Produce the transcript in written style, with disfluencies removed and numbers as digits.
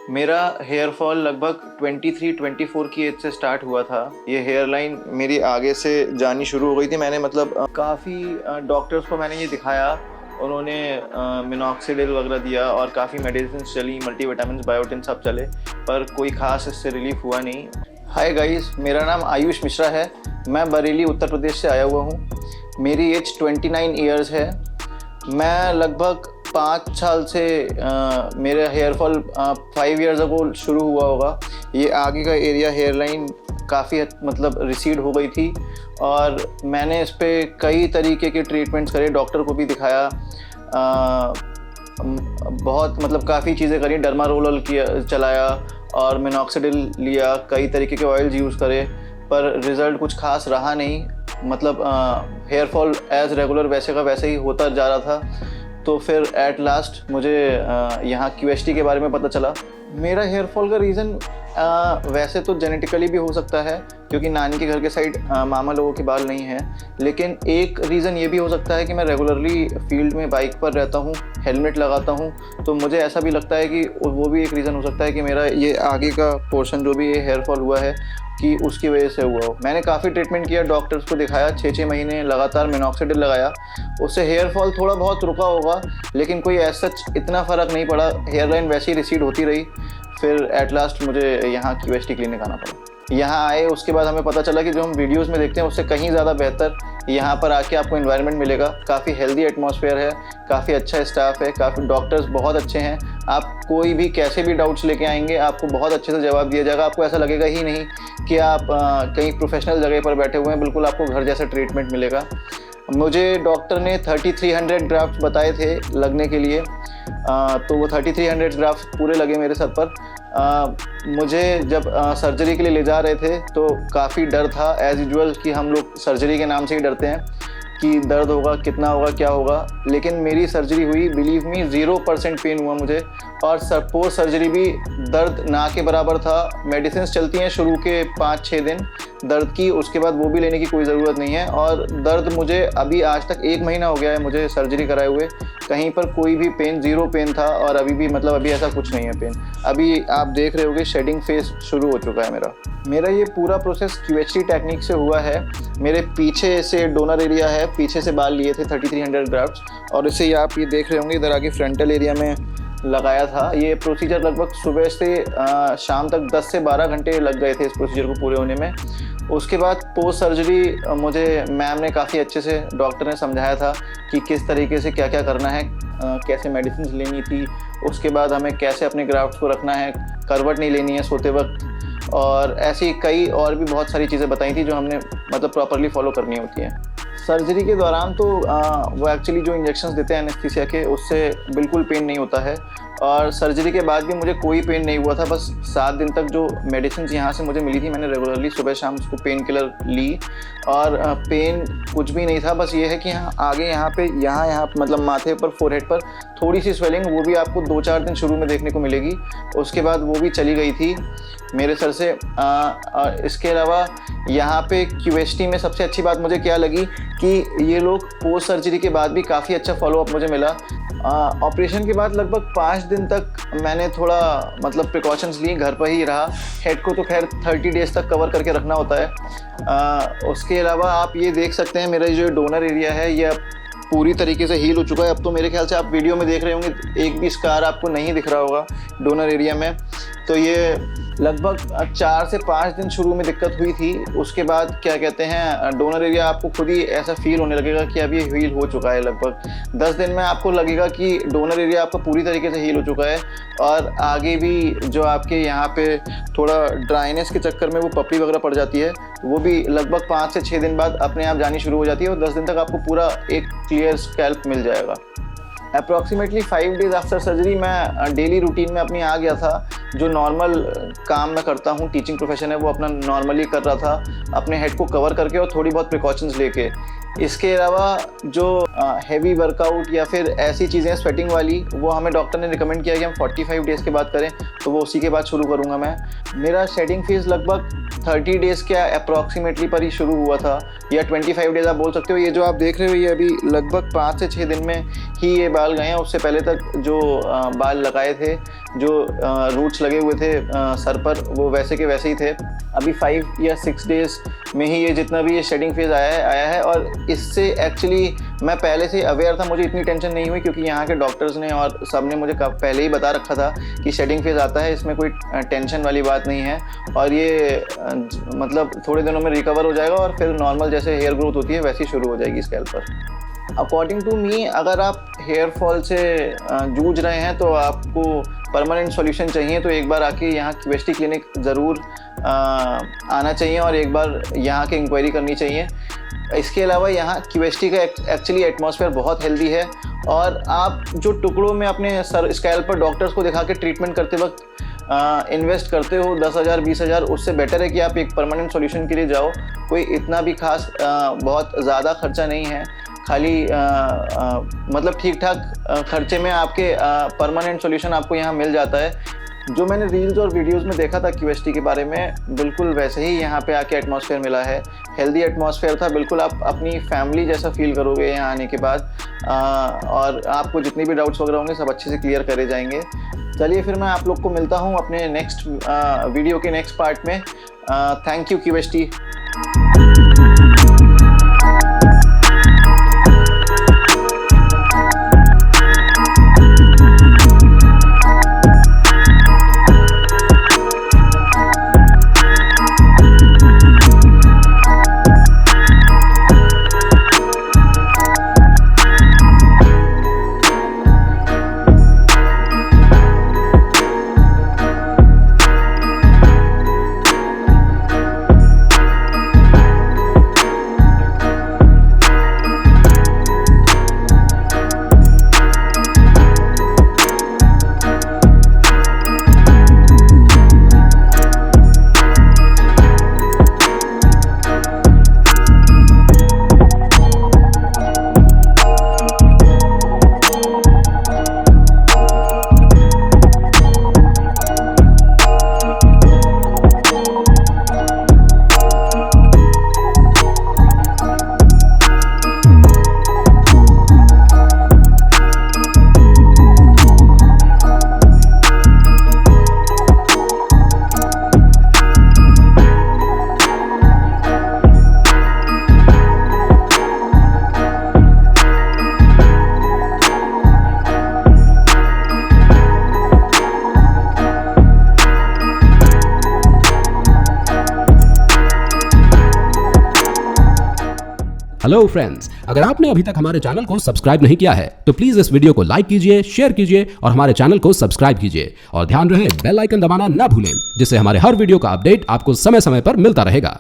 मेरा hair fall लगभग 23-24 की एज से स्टार्ट हुआ था। ये हेयर लाइन मेरी आगे से जानी शुरू हो गई थी। मैंने मतलब काफ़ी डॉक्टर्स को मैंने ये दिखाया, उन्होंने मिनॉक्सिडिल वगैरह दिया और काफ़ी मेडिसिन चली, मल्टीविटामिन, बायोटिन सब चले, पर कोई ख़ास इससे रिलीफ हुआ नहीं। हाय गाइस, मेरा नाम आयुष मिश्रा है। मैं बरेली उत्तर प्रदेश से आया हुआ हूँ। मेरी एज 29 ईयर्स है। मैं लगभग 5 साल से मेरा हेयर फॉल 5 ईयर्स अगो शुरू हुआ होगा। ये आगे का एरिया हेयर लाइन काफ़ी मतलब रिसीड हो गई थी और मैंने इस पर कई तरीके के ट्रीटमेंट्स करे, डॉक्टर को भी दिखाया, बहुत मतलब काफ़ी चीज़ें करी, डर्मा रोल किया, चलाया और मिनॉक्सिडिल लिया, कई तरीके के ऑयल्स यूज़ करे, पर रिज़ल्ट कुछ खास रहा नहीं। मतलब हेयर फॉल एज़ रेगुलर वैसे का वैसे ही होता जा रहा था। तो फिर एट लास्ट मुझे यहाँ QHT के बारे में पता चला। मेरा हेयर फॉल का रीज़न वैसे तो जेनेटिकली भी हो सकता है, क्योंकि नानी के घर के साइड मामा लोगों के बाल नहीं हैं, लेकिन एक रीज़न ये भी हो सकता है कि मैं रेगुलरली फील्ड में बाइक पर रहता हूँ, हेलमेट लगाता हूँ, तो मुझे ऐसा भी लगता है कि वो भी एक रीज़न हो सकता है कि मेरा ये आगे का पोर्शन जो भी ये हेयर फॉल हुआ है कि उसकी वजह से हुआ हो। मैंने काफ़ी ट्रीटमेंट किया, डॉक्टर्स को दिखाया, 6-6 महीने लगातार मिनॉक्सिडिल लगाया। उससे हेयर फॉल थोड़ा बहुत रुका होगा, लेकिन कोई ऐसा इतना फ़र्क नहीं पड़ा। हेयर लाइन वैसे ही रिसीड होती रही। फिर एट लास्ट मुझे यहाँ QHT क्लिनिक आना पड़ा। यहाँ आए, उसके बाद हमें पता चला कि जो हम वीडियोज़ में देखते हैं उससे कहीं ज़्यादा बेहतर यहाँ पर आके आपको एनवायरनमेंट मिलेगा। काफ़ी हेल्दी एटमॉस्फेयर है, काफ़ी अच्छा स्टाफ है, काफ़ी डॉक्टर्स बहुत अच्छे हैं। आप कोई भी कैसे भी डाउट्स लेके आएंगे, आपको बहुत अच्छे से जवाब दिया जाएगा। आपको ऐसा लगेगा ही नहीं कि आप कहीं प्रोफेशनल जगह पर बैठे हुए हैं, बिल्कुल आपको घर जैसा ट्रीटमेंट मिलेगा। मुझे डॉक्टर ने 3300 ग्राफ्ट बताए थे लगने के लिए, तो वो 3300 ग्राफ्ट पूरे लगे मेरे सर पर। मुझे जब सर्जरी के लिए ले जा रहे थे तो काफ़ी डर था, एज़ यूजुअल कि हम लोग सर्जरी के नाम से ही डरते हैं कि दर्द होगा, कितना होगा, क्या होगा। लेकिन मेरी सर्जरी हुई, बिलीव मी, 0% पेन हुआ मुझे, और पोस्ट सर्जरी भी दर्द ना के बराबर था। मेडिसिन चलती हैं शुरू के 5-6 दिन दर्द की, उसके बाद वो भी लेने की कोई ज़रूरत नहीं है। और दर्द मुझे अभी आज तक 1 महीना हो गया है मुझे सर्जरी कराए हुए, कहीं पर कोई भी पेन, 0 पेन था। और अभी भी मतलब अभी ऐसा कुछ नहीं है पेन। अभी आप देख रहे होगे शेडिंग फेस शुरू हो चुका है मेरा ये पूरा प्रोसेस QHT टेक्निक से हुआ है। मेरे पीछे से डोनर एरिया है, पीछे से बाल लिए थे 3300 ग्राफ्ट्स, और इसे आप ये देख रहे होंगे इधर आगे फ्रंटल एरिया में लगाया था। ये प्रोसीजर लगभग सुबह से शाम तक 10 से 12 घंटे लग गए थे इस प्रोसीजर को पूरे होने में। उसके बाद पोस्ट सर्जरी मुझे मैम ने काफ़ी अच्छे से, डॉक्टर ने समझाया था कि किस तरीके से क्या क्या करना है, कैसे मेडिसिन लेनी थी, उसके बाद हमें कैसे अपने ग्राफ्ट्स को रखना है, करवट नहीं लेनी है सोते वक्त, और ऐसी कई और भी बहुत सारी चीज़ें बताई थी जो हमने मतलब प्रॉपरली फॉलो करनी होती हैं। सर्जरी के दौरान तो वो एक्चुअली जो इंजेक्शंस देते हैं एनेस्थीसिया के, उससे बिल्कुल पेन नहीं होता है। और सर्जरी के बाद भी मुझे कोई पेन नहीं हुआ था। बस 7 दिन तक जो मेडिसिन यहाँ से मुझे मिली थी, मैंने रेगुलरली सुबह शाम उसको पेन किलर ली, और पेन कुछ भी नहीं था। बस ये है कि हाँ आगे यहाँ पे यहाँ मतलब माथे पर, फोरहेड पर थोड़ी सी स्वेलिंग, वो भी आपको 2-4 दिन शुरू में देखने को मिलेगी, उसके बाद वो भी चली गई थी मेरे सर से। इसके अलावा यहाँ पे QHT में सबसे अच्छी बात मुझे क्या लगी कि ये लोग पोस्ट सर्जरी के बाद भी काफ़ी अच्छा फॉलोअप मुझे मिला। ऑपरेशन के बाद लगभग 5 दिन तक मैंने थोड़ा मतलब प्रिकॉशंस ली, घर पर ही रहा। हेड को तो खैर 30 डेज़ तक कवर करके रखना होता है। उसके अलावा आप ये देख सकते हैं मेरा जो डोनर एरिया है ये पूरी तरीके से हील हो चुका है। अब तो मेरे ख्याल से आप वीडियो में देख रहे होंगे, एक भी स्कार आपको नहीं दिख रहा होगा डोनर एरिया में। तो ये लगभग 4 से 5 दिन शुरू में दिक्कत हुई थी। उसके बाद क्या कहते हैं, डोनर एरिया आपको खुद ही ऐसा फील होने लगेगा कि अब ये हील हो चुका है। लगभग 10 दिन में आपको लगेगा कि डोनर एरिया आपका पूरी तरीके से हील हो चुका है। और आगे भी जो आपके यहाँ पे थोड़ा ड्राइनेस के चक्कर में वो पपड़ी वगैरह पड़ जाती है, वो भी लगभग 5 से 6 दिन बाद अपने आप जानी शुरू हो जाती है, और 10 दिन तक आपको पूरा एक क्लियर स्कैल्प मिल जाएगा। अप्रॉक्सीमेटली 5 डेज़ आफ्टर सर्जरी मैं डेली रूटीन में अपनी आ गया था। जो नॉर्मल काम मैं करता हूँ, टीचिंग प्रोफेशन है, वो अपना नॉर्मली कर रहा था, अपने हेड को कवर करके और थोड़ी बहुत प्रिकॉशंस लेके। इसके अलावा जो हैवी वर्कआउट या फिर ऐसी चीज़ें स्वेटिंग वाली, वो हमें डॉक्टर ने रिकमेंड किया कि हम 45 डेज़ के बाद करें, तो वो उसी के बाद शुरू करूँगा मैं। मेरा शेडिंग फेज़ लगभग 30 डेज़ के अप्रॉक्सीमेटली पर ही शुरू हुआ था, या 25 डेज़ आप बोल सकते हो। ये जो आप देख रहे हो ये अभी लगभग 5 से 6 दिन में ही ये बाल गए हैं। उससे पहले तक जो बाल लगाए थे जो रूट्स लगे हुए थे सर पर वो वैसे के वैसे ही थे। अभी 5 या 6 डेज़ में ही ये जितना भी ये शेडिंग फेज़ आया है और इससे एक्चुअली मैं पहले से अवेयर था, मुझे इतनी टेंशन नहीं हुई क्योंकि यहाँ के डॉक्टर्स ने और सब ने मुझे पहले ही बता रखा था कि शेडिंग फेज़ आता है, इसमें कोई टेंशन वाली बात नहीं है और ये मतलब थोड़े दिनों में रिकवर हो जाएगा और फिर नॉर्मल जैसे हेयर ग्रोथ होती है वैसी शुरू हो जाएगी स्कैल्प पर। अकॉर्डिंग टू मी, अगर आप हेयर फॉल से जूझ रहे हैं तो आपको परमानेंट सॉल्यूशन चाहिए तो एक बार आके यहाँ क्यूएसटी क्लिनिक ज़रूर आना चाहिए और एक बार यहाँ की इंक्वायरी करनी चाहिए। इसके अलावा यहाँ क्यूएसटी का एक्चुअली एटमॉस्फेयर बहुत हेल्दी है और आप जो टुकड़ों में अपने सर स्कैल्प पर डॉक्टर्स को दिखा के ट्रीटमेंट करते वक्त इन्वेस्ट करते हो 10,000 20,000, उससे बेटर है कि आप एक परमानेंट सॉल्यूशन के लिए जाओ। कोई इतना भी खास बहुत ज़्यादा खर्चा नहीं है, खाली मतलब ठीक ठाक खर्चे में आपके परमानेंट सॉल्यूशन आपको यहाँ मिल जाता है। जो मैंने रील्स और वीडियोस में देखा था क्यूएसटी के बारे में, बिल्कुल वैसे ही यहाँ पे आके एटमॉस्फेयर मिला है। हेल्दी एटमॉस्फेयर था, बिल्कुल आप अपनी फैमिली जैसा फील करोगे यहाँ आने के बाद और आपको जितनी भी डाउट्स वगैरह होंगे सब अच्छे से क्लियर करे जाएंगे। चलिए फिर मैं आप लोग को मिलता हूँ अपने नेक्स्ट वीडियो के नेक्स्ट पार्ट में। Thank you क्यूएसटी। हेलो फ्रेंड्स, अगर आपने अभी तक हमारे चैनल को सब्सक्राइब नहीं किया है तो प्लीज इस वीडियो को लाइक कीजिए, शेयर कीजिए और हमारे चैनल को सब्सक्राइब कीजिए और ध्यान रहे बेल आइकन दबाना ना भूलें, जिससे हमारे हर वीडियो का अपडेट आपको समय समय पर मिलता रहेगा।